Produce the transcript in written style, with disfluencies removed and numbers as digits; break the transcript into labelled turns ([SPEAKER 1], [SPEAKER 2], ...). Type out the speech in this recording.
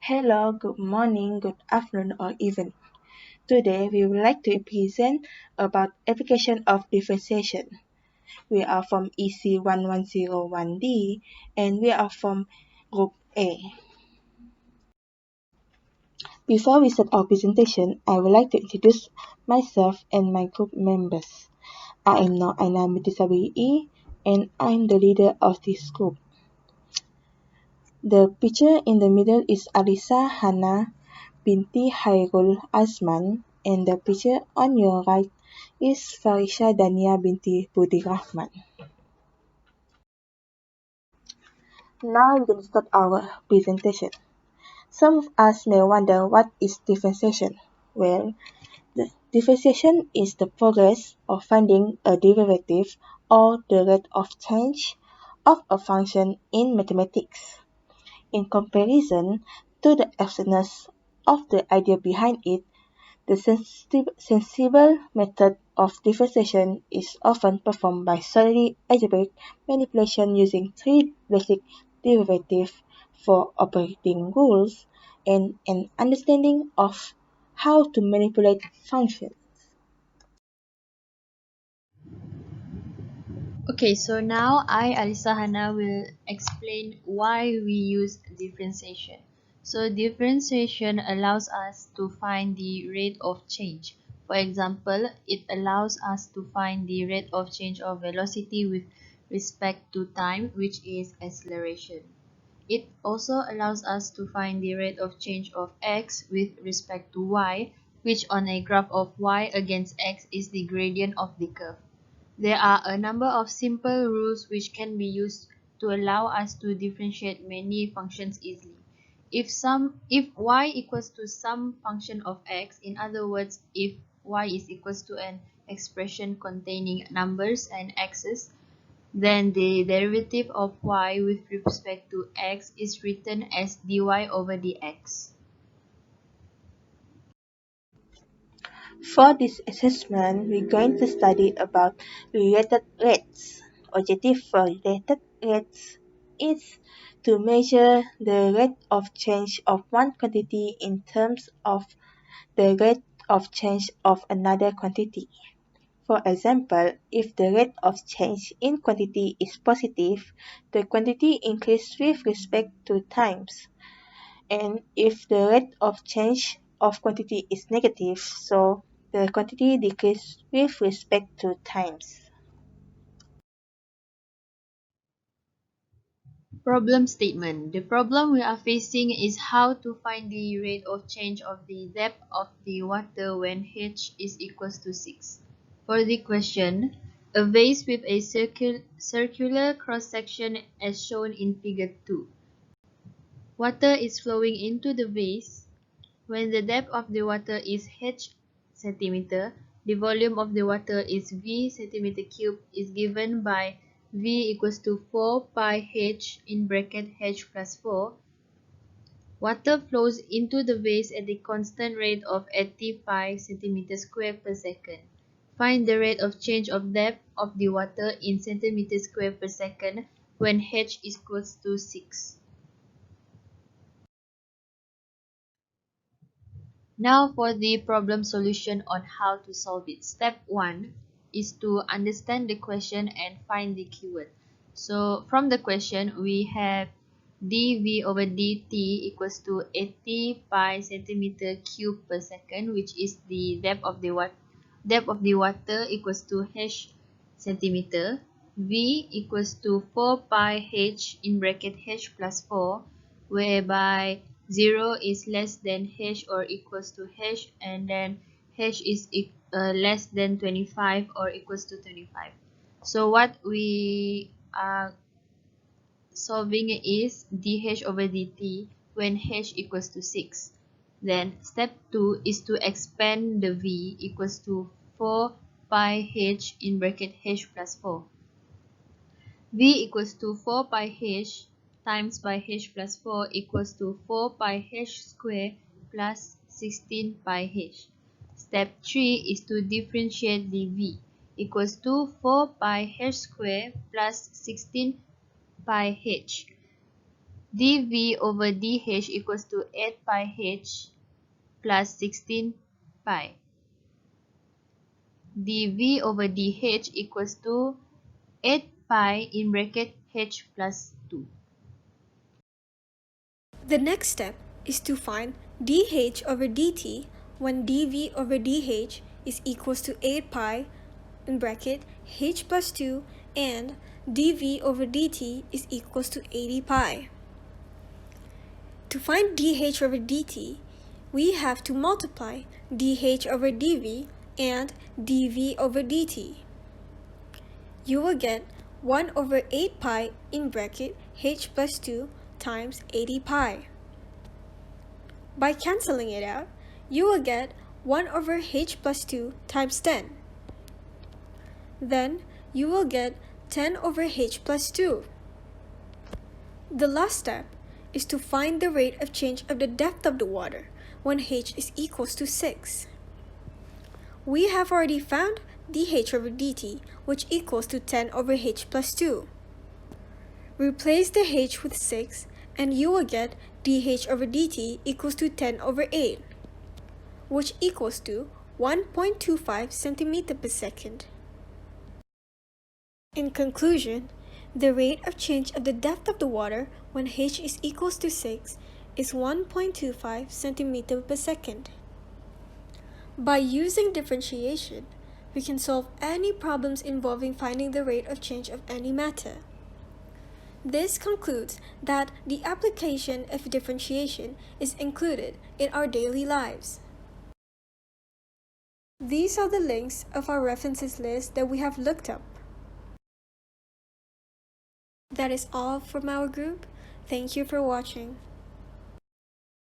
[SPEAKER 1] Hello, good morning, good afternoon, or evening. Today we would like to present about application of differentiation. We are from EC1101D and we are from Group A. Before we start our presentation, I would like to introduce myself and my group members. I am Nur Aainaa binti Sabriee and I am the leader of this group. The picture in the middle is Alysa, Hanna, binti Hairul, Azman, and the picture on your right is Farisha Dania binti Budirahman. Now we're going to start our presentation. Some of us may wonder what is differentiation. Well, the differentiation is the progress of finding a derivative or the rate of change of a function in mathematics. In comparison to the absurdness of the idea behind it, the sensible method of differentiation is often performed by solely algebraic manipulation using three basic derivatives, four operating rules, and an understanding of how to manipulate functions.
[SPEAKER 2] Okay, so now Alysa Hanna, will explain why we use differentiation. So differentiation allows us to find the rate of change. For example, it allows us to find the rate of change of velocity with respect to time, which is acceleration. It also allows us to find the rate of change of x with respect to y, which on a graph of y against x is the gradient of the curve. There are a number of simple rules which can be used to allow us to differentiate many functions easily. If y equals to some function of x, in other words, if y is equals to an expression containing numbers and x's, then the derivative of y with respect to x is written as dy over dx.
[SPEAKER 1] For this assessment, we're going to study about related rates. Objective for related rates is to measure the rate of change of one quantity in terms of the rate of change of another quantity. For example, if the rate of change in quantity is positive, the quantity increases with respect to times. And if the rate of change of quantity is negative, so the quantity decreases with respect to times.
[SPEAKER 2] Problem statement. The problem we are facing is how to find the rate of change of the depth of the water when h is equals to 6. For the question, a vase with a circular cross-section as shown in figure 2. Water is flowing into the vase. When the depth of the water is h centimeter, the volume of the water is v centimeter cube is given by v equals to 4 pi h in bracket h plus 4. Water flows into the vase at the constant rate of 85 centimeters squared per second. Find the rate of change of depth of the water in centimeters squared per second when h is equals to 6. Now for the problem solution on how to solve it. Step 1 is to understand the question and find the keyword. So from the question, we have dv over dt equals to 80 pi centimeter cube per second, which is the depth of the water equals to h centimeter. V equals to 4 pi h in bracket h plus 4, whereby 0 is less than h or equals to h, and then h is less than 25 or equals to 25. So what we are solving is dh over dt when h equals to 6. Then step 2 is to expand the v equals to 4 pi h in bracket h plus 4. V equals to 4 pi h times by h plus 4 equals to 4 pi h square plus 16 pi h. Step 3 is to differentiate the v equals to 4 pi h square plus 16 pi h. dV over dH equals to 8 pi h plus 16 pi. dV over dH equals to 8 pi in bracket h plus 2.
[SPEAKER 3] The next step is to find dH over dt when dV over dH is equals to 8 pi in bracket h plus 2 and dV over dt is equals to 80 pi. To find dH over dt, we have to multiply dH over dV and dV over dt. You will get 1 over 8 pi in bracket h plus 2 times 80 pi. By cancelling it out, you will get 1 over h plus 2 times 10. Then you will get 10 over h plus 2. The last step is to find the rate of change of the depth of the water when h is equals to 6. We have already found dH over dt, which equals to 10 over h plus 2. Replace the h with 6 and you will get dH over dt equals to 10 over 8, which equals to 1.25 centimeter per second. In conclusion, the rate of change of the depth of the water when h is equals to 6 is 1.25 centimeter per second. By using differentiation, we can solve any problems involving finding the rate of change of any matter. This concludes that the application of differentiation is included in our daily lives. These are the links of our references list that we have looked up. That is all from our group. Thank you for watching.